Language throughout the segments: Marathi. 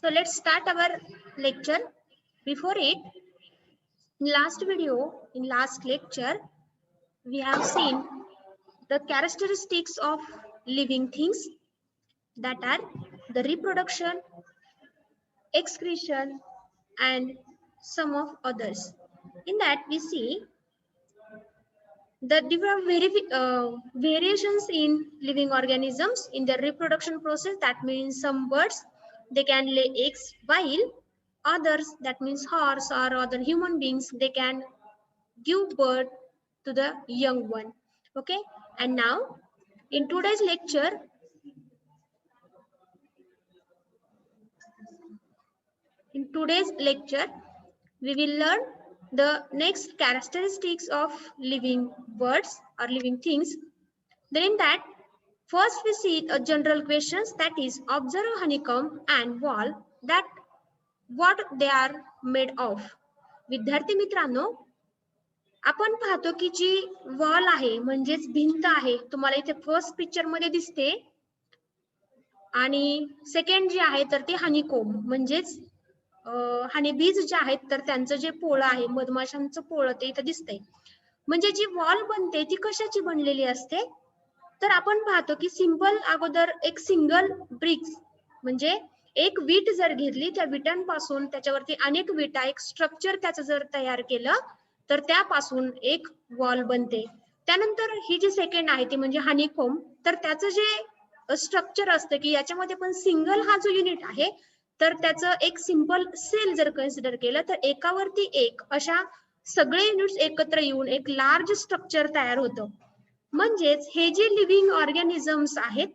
So let's start our lecture. Before it, in last lecture, we have seen the characteristics of living things, that are the reproduction, excretion, and some of others. In that, we see the different variations in living organisms in the reproduction process. That means some birds, they can lay eggs, while others, that means horse or other human beings, they can give birth to the young one. Okay, and now in today's lecture, we will learn the next characteristics of living birds or living things. Then in that, first we see a general questions, that is observe honeycomb and wall, that what they are made of. विद्यार्थी मित्रांनो, आपण पाहतो की जी वॉल आहे म्हणजेच भिंत आहे, तुम्हाला इथे फर्स्ट पिक्चर मध्ये दिसते, आणि सेकंड जी आहे तर ती हनीकोम म्हणजेच हनीबीज जे आहेत तर त्यांचं जे पोळं आहे, मधमाशांचं पोळं, ते इथे दिसतंय. म्हणजे जी वॉल बनते ती कशाची बनलेली असते, तर आपण पाहतो की सिंपल अगोदर एक सिंगल ब्रिक्स म्हणजे एक वीट जर घेतली, त्या विटांपासून त्याच्यावरती अनेक विटा, एक स्ट्रक्चर त्याचं जर तयार केलं तर त्यापासून एक वॉल बनते. त्यानंतर ही जी सेकंड आहे ती म्हणजे हनीकोम, तर त्याचं जे स्ट्रक्चर असतं की याच्यामध्ये पण सिंगल हा जो युनिट आहे तर त्याचं एक सिंपल सेल जर कन्सिडर केलं तर एकावरती एक अशा सगळे युनिट्स एकत्र येऊन एक लार्ज स्ट्रक्चर तयार होतं. म्हणजेच हे जे लिव्हिंग ऑर्गॅनिझम्स आहेत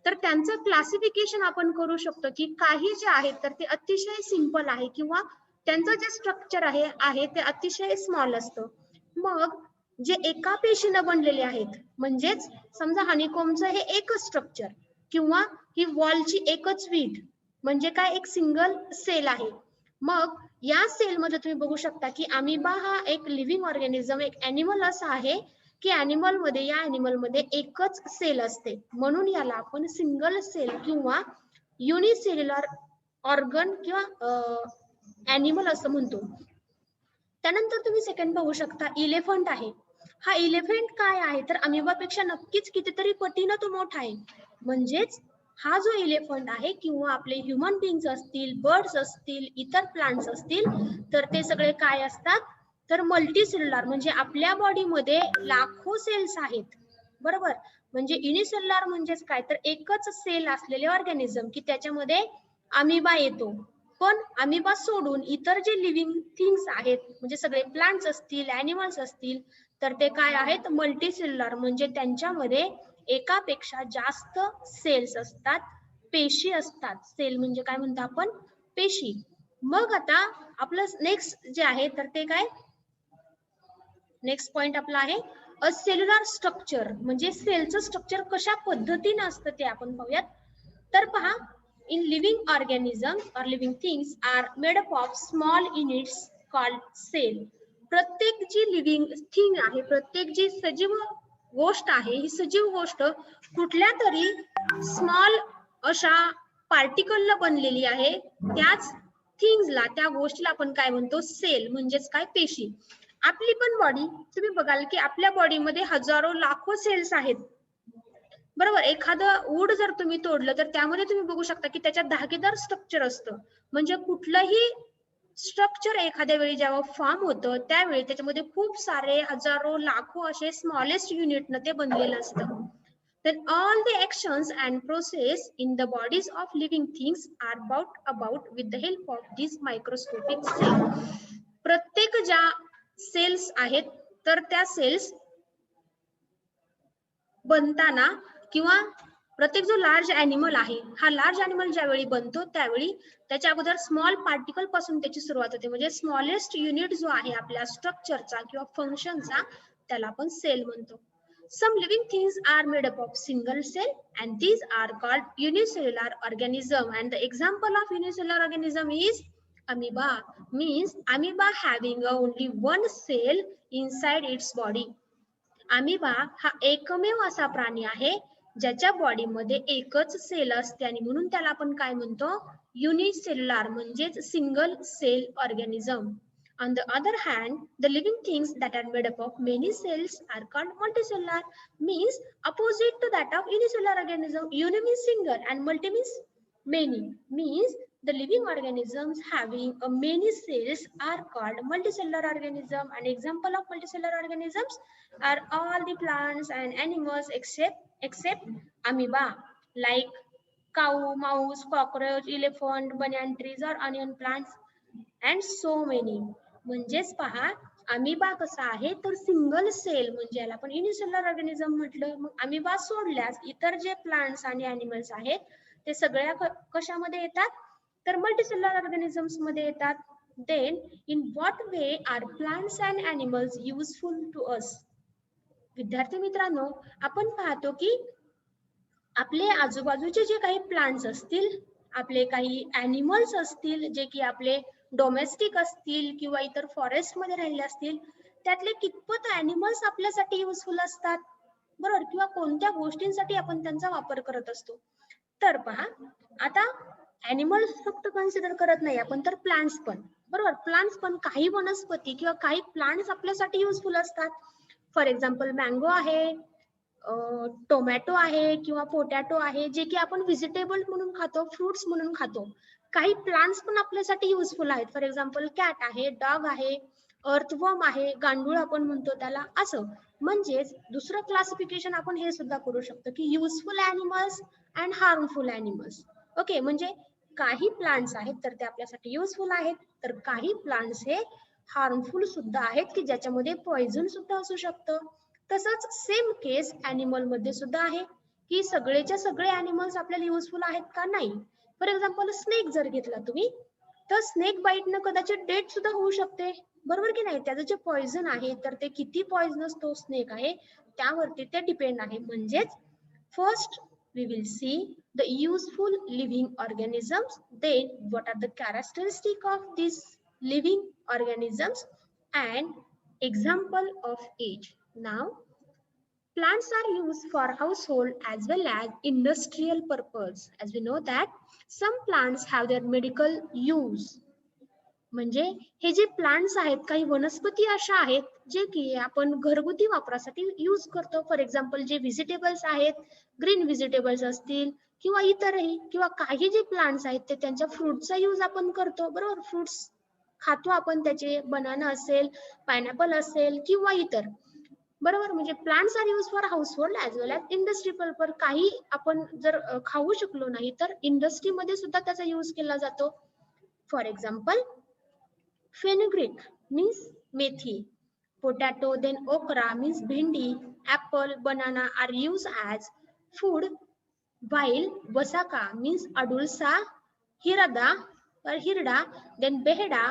तर त्यांचं क्लासिफिकेशन आपण करू शकतो की काही जे आहेत तर ते अतिशय सिंपल आहे किंवा त्यांचं जे स्ट्रक्चर आहे ते अतिशय स्मॉल असतं. मग जे एका पेशीनं बनलेले आहेत, म्हणजेच समजा हनीकोमचं हे एकच स्ट्रक्चर किंवा ही वॉलची एकच वीट म्हणजे काय, एक सिंगल सेल आहे. मग या सेल मध्ये तुम्ही बघू शकता की अमिबा हा एक लिव्हिंग ऑर्गॅनिझम, एक ॲनिमल असा आहे की या ॲनिमल मध्ये एकच सेल असते, म्हणून याला आपण सिंगल सेल किंवा युनिसेल्युलर ऑर्गन किंवा ॲनिमल असं म्हणतो. त्यानंतर तुम्ही सेकंड बघू शकता, इलेफंट आहे. हा इलेफंट काय आहे तर अमिबापेक्षा नक्कीच कितीतरी पटीनं तो मोठा आहे. म्हणजेच हा जो इलेफंट आहे किंवा आपले ह्युमन बीइंग्स असतील, बर्ड्स असतील, इतर प्लांट्स असतील, तर ते सगळे काय असतात तर मल्टीसेल्युलर, म्हणजे आपल्या बॉडीमध्ये लाखो सेल्स आहेत, बरोबर. म्हणजे युनिसेल्युलर म्हणजेच काय तर एकच सेल असलेले ऑर्गॅनिझम की त्याच्यामध्ये अमिबा येतो. पण अमिबा सोडून इतर जे लिव्हिंग थिंग्स आहेत, म्हणजे सगळे प्लांट्स असतील, ॲनिमल्स असतील, तर ते काय आहेत मल्टीसेल्युलर, म्हणजे त्यांच्यामध्ये एकापेक्षा जास्त सेल्स असतात, पेशी असतात. सेल म्हणजे काय म्हणतो आपण, पेशी. मग आता आपलं नेक्स्ट जे आहे तर ते काय, नेक्स्ट पॉइंट आपला आहे अ सेल्युलर स्ट्रक्चर, म्हणजे सेलचं स्ट्रक्चर कशा पद्धतीने असतं ते आपण पाहूयात. तर पहा, in living organisms or living things are made up of small units called cell. प्रत्येक जी लिव्हिंग थिंग आहे, प्रत्येक जी सजीव गोष्ट आहे, ही सजीव गोष्ट कुठल्या तरी स्मॉल अशा पार्टिकलला बनलेली आहे. त्याच थिंग्सला, त्या गोष्टीला आपण काय म्हणतो, सेल म्हणजेच काय, पेशी. आपली पण बॉडी तुम्ही बघाल की आपल्या बॉडीमध्ये हजारो लाखो सेल्स आहेत, बरोबर. एखादं वूड जर तुम्ही तोडलं तर त्यामध्ये तुम्ही बघू शकता की त्याच्यात धागेदार स्ट्रक्चर असतं. म्हणजे कुठलंही स्ट्रक्चर एखाद्या वेळी जेव्हा फॉर्म होतं त्यावेळी त्याच्यामध्ये खूप सारे हजारो लाखो असे स्मॉलेस्ट युनिटनं ते बनलेलं असतं. Then all the actions and process in the bodies of living things are brought about with the help of these microscopic cells. प्रत्येक ज्या सेल्स आहेत तर त्या सेल्स बनताना किंवा प्रत्येक जो लार्ज ॲनिमल आहे, हा लार्ज ॲनिमल ज्यावेळी बनतो त्यावेळी त्याच्या अगोदर स्मॉल पार्टिकल पासून त्याची सुरुवात होते. म्हणजे स्मॉलेस्ट युनिट जो आहे आपल्या स्ट्रक्चरचा किंवा फंक्शनचा, त्याला आपण सेल म्हणतो. Some living things are made up of single cell and these are called unicellular organism, and the example of unicellular organism is amoeba. Means amoeba having only one cell inside its body. Amoeba हा एकमेव असा प्राणी आहे ज्याच्या बॉडीमध्ये एकच सेल असते आणि म्हणून त्याला आपण काय म्हणतो, युनिसेल्युलर म्हणजेच single cell organism. On the other hand, the living things that are made up of many cells are called multicellular, means opposite to that of unicellular organism. Uni means single and multi means many, means the living organisms having a many cells are called multicellular organism. An example of multicellular organisms are all the plants and animals except amoeba, like cow, mouse, cockroach, elephant, banyan trees or onion plants and so many. म्हणजेच पहा अमिबा कसा आहे तर सिंगल सेल, म्हणजे याला आपण युनिसेल्युलर ऑर्गॅनिझम म्हटलं. मग अमिबा सोडल्यास इतर जे प्लांट्स आणि अॅनिमल्स आहेत ते सगळ्या कशामध्ये येतात तर मल्टीसेल्युलर ऑर्गॅनिझम्स मध्ये येतात. Then in what way are plants and animals useful to us. विद्यार्थी मित्रांनो, आपण पाहतो की आपले आजूबाजूचे जे काही प्लांट्स असतील, आपले काही अॅनिमल्स असतील जे की आपले डोमेस्टिक असतील किंवा इतर फॉरेस्ट मध्ये राहिले असतील, त्यातले कितपत अॅनिमल्स आपल्यासाठी युजफुल असतात बरोबर, किंवा कोणत्या गोष्टींसाठी आपण त्यांचा वापर करत असतो. तर पहा आता अॅनिमल्स फक्त कन्सिडर करत नाही आपण, तर प्लांट्स पण बरोबर. प्लांट्स पण काही वनस्पती किंवा काही प्लांट्स आपल्यासाठी युजफुल असतात. फॉर एक्झाम्पल मँगो आहे, टोमॅटो आहे किंवा पोटॅटो आहे, जे की आपण व्हेजिटेबल म्हणून खातो, फ्रुट्स म्हणून खातो. काही प्लांट्स पण आपल्यासाठी युजफुल आहेत. फॉर एक्झाम्पल कॅट आहे, डॉग आहे, अर्थवर्म आहे, गांडूळ आपण म्हणतो त्याला, असं. म्हणजेच दुसरं क्लासिफिकेशन आपण हे सुद्धा करू शकतो की useful animals and harmful animals. Okay, म्हणजे काही प्लांट्स आहेत तर ते आपल्यासाठी युजफुल आहेत, तर काही प्लांट्स हे हार्मफुल सुद्धा आहेत की ज्याच्यामध्ये पॉइझन सुद्धा असू शकतं. तसंच सेम केस ॲनिमल मध्ये सुद्धा आहे की सगळेच्या सगळे ॲनिमल्स आपल्याला युजफुल आहेत का नाही. फॉर एक्झाम्पल स्नेक जर घेतला तुम्ही, तर स्नेक बाईटनं कदाचित डेथ सुद्धा होऊ शकते बरोबर की नाही. त्याचं जे पॉइझन आहे तर ते किती पॉइझनस तो स्नेक आहे त्यावरती ते डिपेंड आहे. म्हणजेच first we will see the useful living organisms, then what are the characteristics of these living organisms and example of each. Now plants are used for household as well as industrial purpose. As we know that some plants have their medical use. म्हणजे हे जे प्लांट्स आहेत, काही वनस्पती अशा आहेत जे की आपण घरगुती वापरासाठी यूज करतो. फॉर एक्झाम्पल जे व्हेजिटेबल्स आहेत, ग्रीन व्हेजिटेबल्स असतील किंवा इतरही, किंवा काही जे प्लांट्स आहेत ते त्यांच्या फ्रूटचा यूज आपण करतो बरोबर. फ्रुट्स खातो आपण, त्याचे बनाना असेल, पायनॅपल असेल किंवा इतर बरोबर. म्हणजे plants are use for household as well as industry purpose. काही आपण जर खाऊ शकलो नाही तर इंडस्ट्रीमध्ये सुद्धा त्याचा यूज केला जातो. For example fenugreek means methi, potato then okra means bhindi, apple, banana are used as food, while vasaka means adulsa, hirada or hirda then beheda,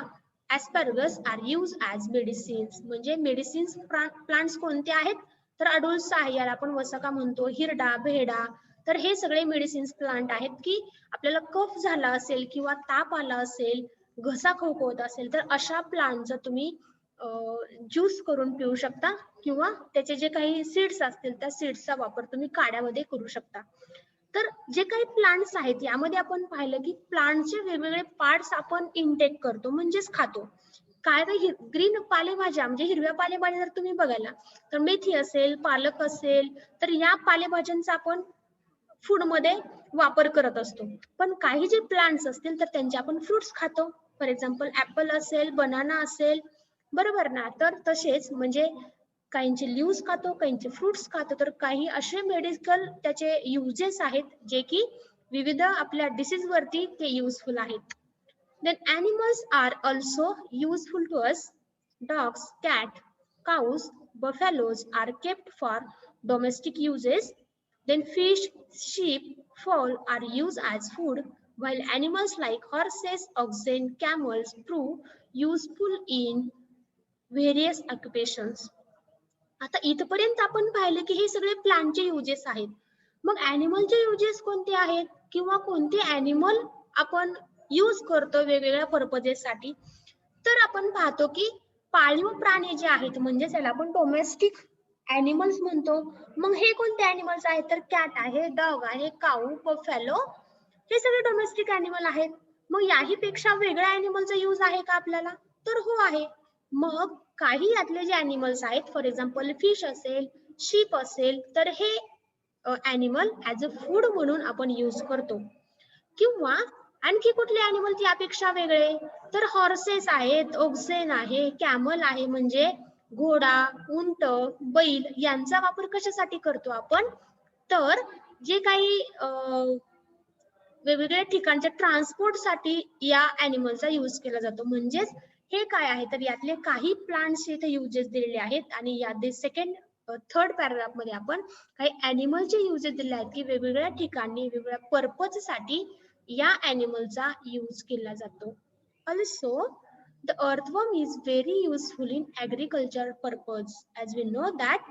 asparagus are used as medicines. म्हणजे मेडिसिन्स प्लांट्स कोणते आहेत तर अडुल्सा आहे, याला आपण वसाका म्हणतो, हिरडा, बेहडा, तर हे सगळे मेडिसिन्स प्लांट आहेत की आपल्याला कफ झाला असेल किंवा ताप आला असेल, घसा खोकवत असेल तर अशा प्लांटचा तुम्ही ज्यूस करून पिऊ शकता किंवा त्याचे जे काही सीड्स असतील त्या सीड्सचा वापर तुम्ही काढ्यामध्ये करू शकता. तर जे काही प्लांट्स आहेत यामध्ये आपण पाहिलं की प्लांटचे वेगवेगळे पार्ट्स आपण इनटेक करतो म्हणजेच खातो. काय तर ग्रीन पालेभाज्या म्हणजे हिरव्या पालेभाज्या जर तुम्ही बघायला तर मेथी असेल, पालक असेल, तर या पालेभाज्यांचा आपण फूड मध्ये वापर करत असतो. पण काही जे प्लांट्स असतील तर त्यांचे आपण फ्रुट्स खातो. फॉर एक्झाम्पल ऍपल असेल, बनाना असेल बरोबर ना. तर तसेच म्हणजे काहींचे लीव्स खातो, काहींचे फ्रुट्स खातो, तर काही असे मेडिकल त्याचे युजेस आहेत जे की विविध आपल्या डिसीज वरती ते युजफुल आहेत. Then animals are also useful to us. Dogs, cat, cows, buffaloes are kept for domestic uses. Then fish, sheep, fowl are used as food, while animals like horses, oxen, camels prove useful in various occupations. आता इथपर्यंत आपण पाहिले की हे सगळे प्लांटचे युजेस आहेत. मग ॲनिमलचे युजेस कोणते आहेत किंवा कोणते ॲनिमल आपण यूज करतो वेगवेगळ्या पर्पजेससाठी. तर आपण पाहतो की पाळीव प्राणी जे आहेत म्हणजे त्याला आपण डोमेस्टिक ॲनिमल्स म्हणतो. मग हे कोणते ॲनिमल्स आहेत तर कॅट आहे, डॉग आहे, काऊ, बफॅलो, हे सगळे डोमेस्टिक ॲनिमल आहेत. मग याही पेक्षा वेगळ्या अॅनिमलचा यूज आहे का आपल्याला? तर हो आहे. मग काही यातले जे अॅनिमल्स आहेत, फॉर एक्झाम्पल फिश असेल, शीप असेल, तर हे अॅनिमल ॲज अ फूड म्हणून आपण यूज करतो. किंवा आणखी कुठले अॅनिमल यापेक्षा वेगळे? तर हॉर्सेस आहेत, ओक्सेन आहे, कॅमल आहे, म्हणजे घोडा, उंट, बैल यांचा वापर कशासाठी करतो आपण? तर जे काही वेगवेगळ्या ठिकाणच्या ट्रान्सपोर्टसाठी या अॅनिमलचा यूज केला जातो. म्हणजेच हे काय आहे, तर यातले काही प्लांट्स इथे युजेस दिलेले आहेत आणि यात सेकंड थर्ड पॅराग्राफ मध्ये आपण काही अॅनिमलचे युजेस दिले आहेत की वेगवेगळ्या ठिकाणी वेगवेगळ्या पर्पजसाठी या अॅनिमलचा यूज केला जातो. Also the earthworm is very useful in agriculture purpose. As we know that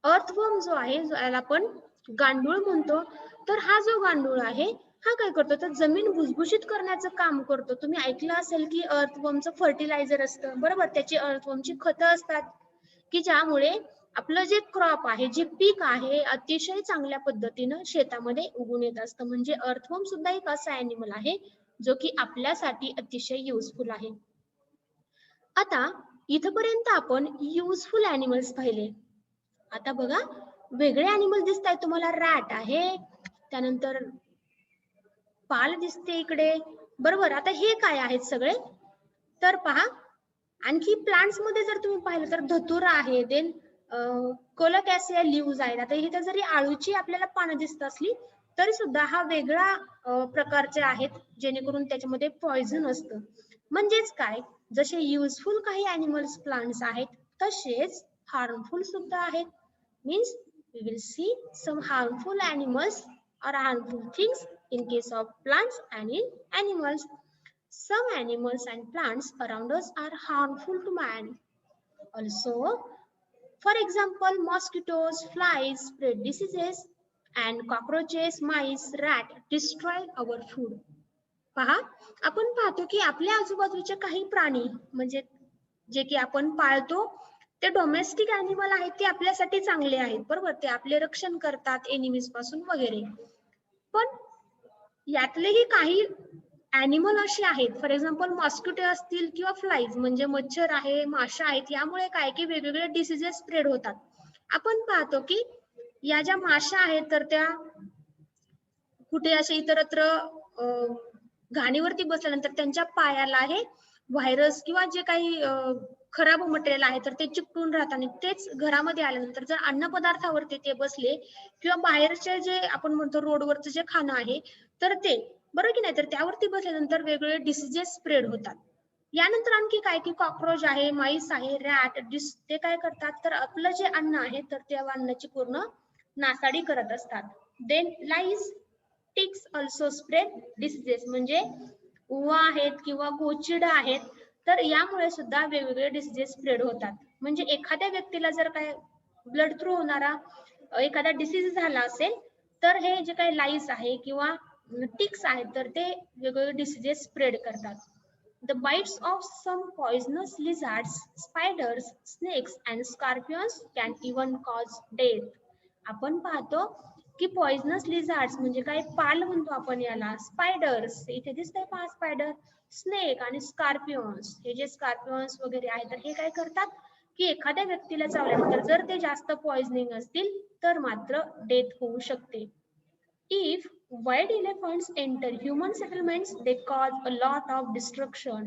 earthworm जो आहे, जो याला आपण गांडूळ म्हणतो, तर हा जो गांडूळ आहे हा काय करतो, तर जमीन भुसभुशीत करण्याचं काम करतो. तुम्ही ऐकलं असेल की अर्थवर्मचं फर्टिलायझर असतं, बरोबर? त्याची अर्थवर्मची खतं असतात की ज्यामुळे आपलं जे क्रॉप आहे, जे पीक आहे, अतिशय चांगल्या पद्धतीनं शेतामध्ये उगून येत असतं. म्हणजे अर्थवर्म सुद्धा एक असा अॅनिमल आहे जो की आपल्यासाठी अतिशय युजफुल आहे. आता इथपर्यंत आपण युजफुल अॅनिमल्स पाहिले. आता बघा वेगळे अॅनिमल दिसत आहेत तुम्हाला. रॅट आहे, त्यानंतर पाल दिसते इकडे, बरोबर? आता हे काय आहेत सगळे? तर पहा, आणखी प्लांट्स मध्ये जर तुम्ही पाहिलं तर धतुरा आहे, देन कोलोकॅसिया लीव्हज आहेत. आता इथे जरी आळूची आपल्याला पानं दिसत असली तरी सुद्धा हा वेगळा प्रकारचे आहेत, जेणेकरून त्याच्यामध्ये पॉइझन असतं. म्हणजेच काय, जसे युजफुल काही अॅनिमल्स प्लांट्स आहेत, तसेच हार्मफुल सुद्धा आहेत. Means we will see some harmful animals or harmful things in case of plants and in animals. Some animals and plants around us are harmful to man. Also, for example, mosquitoes, flies spread diseases and cockroaches, mice, rat destroy our food. पहा, आपण पाहतो की आपल्या आजूबाजूचे काही प्राणी म्हणजे जे की आपण पाळतो ते डोमेस्टिक अॅनिमल आहेत, ते आपल्यासाठी चांगले आहेत, बरोबर? ते आपले रक्षण करतात एनिमीज पासून वगैरे. पण यातलेही काही अॅनिमल असे आहेत, फॉर एक्झाम्पल मॉस्किटो असतील किंवा फ्लाईज म्हणजे मच्छर आहे, माशा आहेत, यामुळे काय की वेगवेगळे डिसीजेस स्प्रेड होतात. आपण पाहतो की या ज्या माशा आहेत तर त्या कुठे असे इतरत्र घाणीवरती बसल्यानंतर त्यांच्या पायाला हे व्हायरस किंवा जे काही खराब मटेरियल आहे तर ते चिकटून राहतात आणि तेच घरामध्ये आल्यानंतर जर अन्न पदार्थावरती ते बसले किंवा बाहेरचे जे आपण म्हणतो रोडवरचं जे खाणं आहे तर ते, बरोबर की नाही, तर त्यावरती बसल्यानंतर वेगवेगळे डिसीजेस स्प्रेड होतात. यानंतर आणखी काय की कॉक्रोच आहे, माईस आहे, रॅट, ते काय करतात तर आपलं जे अन्न आहे तर त्या अन्नाची पूर्ण नासाडी करत असतात. Then lice, ticks also spread diseases, म्हणजे उवा आहेत किंवा गोचिडा आहेत, तर यामुळे सुद्धा वेगवेगळे डिसीजेस स्प्रेड होतात. म्हणजे एखाद्या व्यक्तीला जर काय ब्लड थ्रू होणारा एखादा डिसीज झाला असेल तर हे जे काही लाईस आहे किंवा टिक्स आहेत तर ते वेगवेगळे डिसीजेस स्प्रेड करतात. The bites of some poisonous lizards, spiders, snakes and scorpions can even cause death. आपण पाहतो की पॉइझनस लिझार्ड्स म्हणजे काय, पाल म्हणतो आपण याला, स्पायडर्स इथे दिसतंय पहा स्पायडर, स्नेक आणि स्कॉर्पियन्स, हे जे स्कॉर्पियन्स वगैरे आहेत तर हे काय करतात की एखाद्या व्यक्तीला चावल्यानंतर जर ते जास्त पॉइझनिंग असतील तर मात्र डेथ होऊ शकते. If wild elephants enter human settlements, they cause a lot of destruction.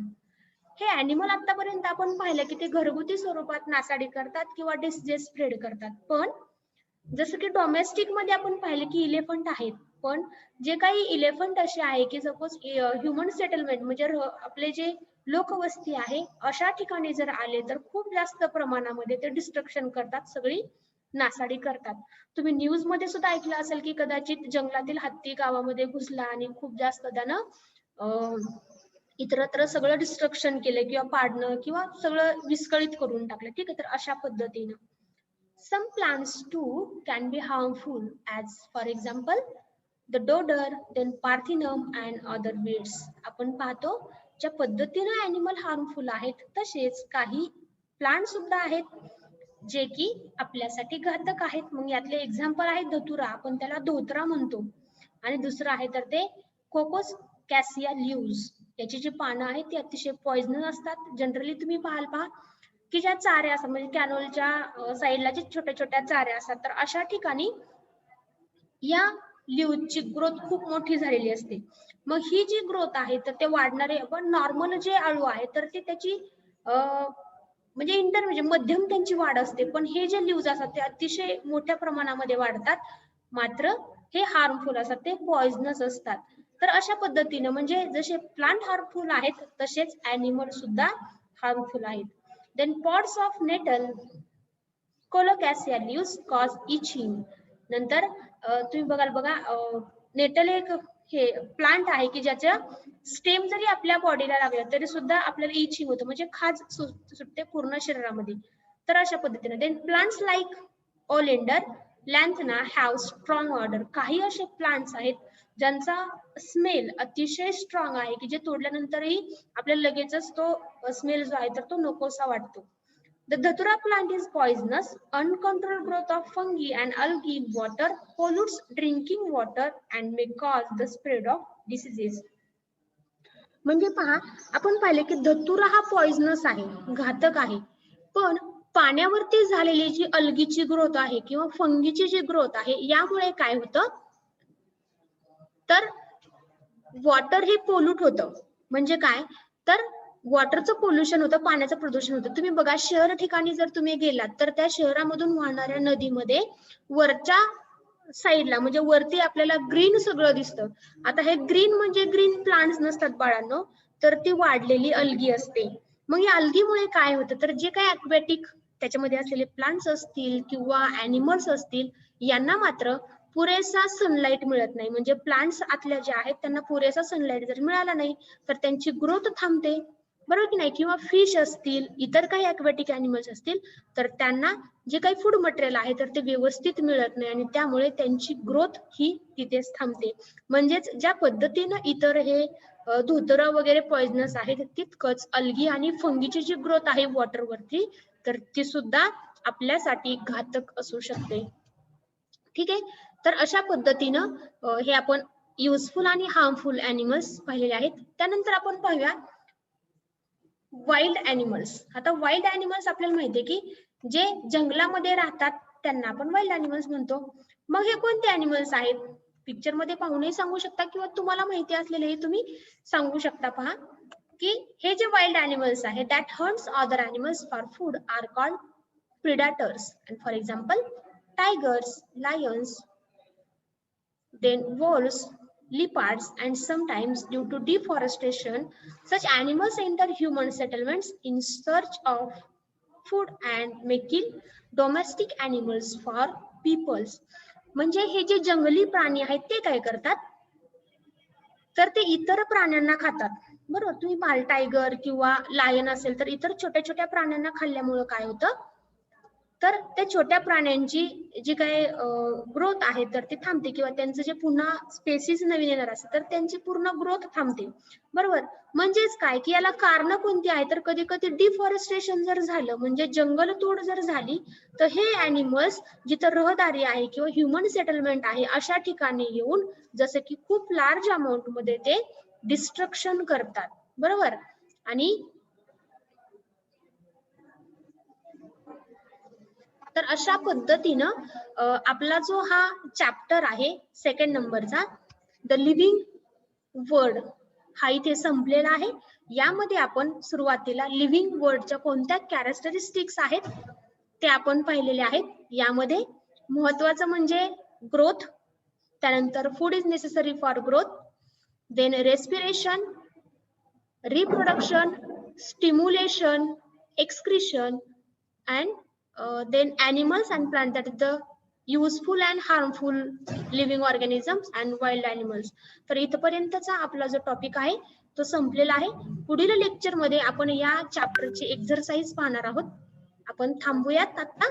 हे अॅनिमल आतापर्यंत आपण पाहिलं की ते घरगुती स्वरूपात नासाडी करतात किंवा डिसीजेस स्प्रेड करतात. पण जसं की डोमेस्टिक मध्ये आपण पाहिले की इलेफंट आहेत, पण जे काही इलेफंट असे आहे की सपोज ह्युमन सेटलमेंट म्हणजे आपले जे लोकवस्ती आहे अशा ठिकाणी जर आले तर खूप जास्त प्रमाणामध्ये ते डिस्ट्रक्शन करतात, सगळी नासाडी करतात. तुम्ही न्यूज मध्ये सुद्धा ऐकलं असेल की कदाचित जंगलातील हत्ती गावामध्ये घुसला आणि खूप जास्त त्यानं इतरत्र सगळं डिस्ट्रक्शन केलं किंवा पाडणं किंवा सगळं विस्कळीत करून टाकलं. ठीक आहे, तर अशा पद्धतीनं some plants too can be harmful, as for example the dodder, then parthenum and other weeds. आपण पाहतो ज्या पद्धतीनं अॅनिमल हार्मफुल आहेत तसेच काही प्लांट सुद्धा आहेत जे की आपल्यासाठी घातक आहेत. मग यातले एक्झाम्पल आहेत धतुरा, आपण त्याला धोत्रा म्हणतो, आणि दुसरं आहे तर ते कोकोस कॅसिया ल्यूज, याची जी पानं आहेत ती अतिशय पॉइझनस असतात. जनरली तुम्ही पहा की ज्या चाऱ्या असतात म्हणजे कॅनोलच्या साईडला जे छोट्या छोट्या चाऱ्या असतात, तर अशा ठिकाणी या ल्यूजची ग्रोथ खूप मोठी झालेली असते. मग ही जी ग्रोथ आहे तर ते वाढणारे, पण नॉर्मल जे अळू आहे तर ते त्याची म्हणजे म्हणजे मध्यम त्यांची वाढ असते, पण हे जे ल्यूज असतात ते अतिशय मोठ्या प्रमाणामध्ये वाढतात. मात्र हे हार्मफुल असतात, ते पॉइझनस असतात. तर अशा पद्धतीने म्हणजे जसे प्लांट हार्मफुल आहेत तसेच ॲनिमल सुद्धा हार्मफुल आहेत. Then pots of nettle colocasia leaves cause itching. नंतर तुम्ही बघा नेटल एक हे प्लांट आहे की ज्याच्या स्टेम जरी आपल्या बॉडीला लागलं तरी सुद्धा आपल्याला इचिंग होतं, म्हणजे खाज सुटते पूर्ण शरीरामध्ये. तर अशा पद्धतीने then plants like oleander lantana have strong odour. काही असे प्लांट्स आहेत ज्यांचा स्मेल अतिशय स्ट्रॉंग आहे की जे तोडल्यानंतरही आपल्याला लगेचच तो स्मेल जो आहे तर तो नकोसा वाटतो. The Dhatura plant is poisonous. Uncontrolled growth of fungi and algae in water pollutes drinking water and may cause the spread of diseases. म्हणजे पहा, आपण पाहिले की धतुरा हा पॉइझनस आहे, घातक आहे. पण पाण्यावरती झालेली जी अल्गीची ग्रोथ आहे किंवा फंगीची जी ग्रोथ आहे यामुळे काय होतं, तर वॉटर हे पोल्यूट होतं. म्हणजे काय, तर वॉटरचं पोल्युशन होतं, पाण्याचं प्रदूषण होतं. तुम्ही बघा शहर ठिकाणी जर तुम्ही गेलात तर त्या शहरामधून वाहणाऱ्या नदीमध्ये वरच्या साईडला म्हणजे वरती आपल्याला ग्रीन सगळं दिसतं. आता हे ग्रीन म्हणजे ग्रीन प्लांट्स नसतात बाळांनो, तर ती वाढलेली अल्गी असते. मग या अल्गीमुळे काय होतं, तर जे काही ॲक्वेटिक त्याच्यामध्ये असलेले प्लांट्स असतील किंवा ॲनिमल्स असतील यांना मात्र पुरेसा सनलाईट मिळत नाही. म्हणजे प्लांट्स आतल्या जे आहेत त्यांना पुरेसा सनलाईट जर मिळाला नाही तर त्यांची ग्रोथ थांबते, बरोबर की नाही. किंवा फिश असतील, इतर काही ॲक्वेटिक ॲनिमल्स असतील तर त्यांना जे काही फूड मटेरियल आहे तर ते व्यवस्थित मिळत नाही आणि त्यामुळे त्यांची ग्रोथ ही तिथेच थांबते. म्हणजेच ज्या पद्धतीनं इतर हे धोतरा वगैरे पॉइझनस आहे तितकंच अल्गी आणि फंगीची जी ग्रोथ आहे वॉटरवरती तर ती सुद्धा आपल्यासाठी घातक असू शकते. ठीक आहे. तर अशा पद्धतीनं हे आपण युजफुल आणि हार्मफुल ॲनिमल्स पाहिलेले आहेत. त्यानंतर आपण पाहूया वाईल्ड ॲनिमल्स. आता वाईल्ड ॲनिमल्स आपल्याला माहिती आहे की जे जंगलामध्ये राहतात त्यांना आपण वाईल्ड ॲनिमल्स म्हणतो. मग हे कोणते ॲनिमल्स आहेत, पिक्चर मध्ये पाहूनही सांगू शकता किंवा तुम्हाला माहिती असलेले तुम्ही सांगू शकता. पहा की हे जे वाईल्ड ॲनिमल्स आहेत that hunts other animals for food are called predators. And for example tigers, lions, then wolves, leopards, and sometimes due to deforestation, such animals enter human settlements in search of food and may kill domestic animals for peoples. म्हणजे हे जे जंगली प्राणी आहेत ते काय करतात, तर ते इतर प्राण्यांना खातात. बरोबर, तुम्ही पाहाल टायगर किंवा लायन असेल तर इतर छोट्या छोट्या प्राण्यांना खाल्ल्यामुळे काय होतं, तर त्या छोट्या प्राण्यांची जी काही ग्रोथ आहे तर ती थांबते किंवा त्यांचं जे पुन्हा स्पेसिस नवीन येणार असते तर त्यांची पूर्ण ग्रोथ थांबते. बरोबर, म्हणजेच काय की याला कारण कोणती आहे, तर कधी कधी डिफॉरेस्टेशन जर झालं म्हणजे जंगलतोड जर झाली तर हे ॲनिमल्स जिथं रहदारी आहे किंवा ह्युमन सेटलमेंट आहे अशा ठिकाणी येऊन जसं की खूप लार्ज अमाऊंट मध्ये ते डिस्ट्रक्शन करतात. बरोबर, आणि तर अशा पद्धतीनं आपला जो हा चॅप्टर आहे सेकंड नंबरचा द लिव्हिंग वर्ड हा इथे संपलेला आहे. यामध्ये आपण सुरुवातीला लिव्हिंग वर्डच्या कोणत्या कॅरेक्टरिस्टिक्स आहेत ते आपण पाहिलेले आहेत. यामध्ये महत्वाचं म्हणजे ग्रोथ, त्यानंतर food is necessary for growth, then respiration, reproduction, stimulation, excretion, and then animals and plants, that is the useful and harmful living organisms and wild animals. तर इथपर्यंतचा आपला जो टॉपिक आहे तो संपलेला आहे. पुढील लेक्चर मध्ये आपण या चॅप्टरची एक्सरसाइज पाहणार आहोत. आपण थांबूयात आता.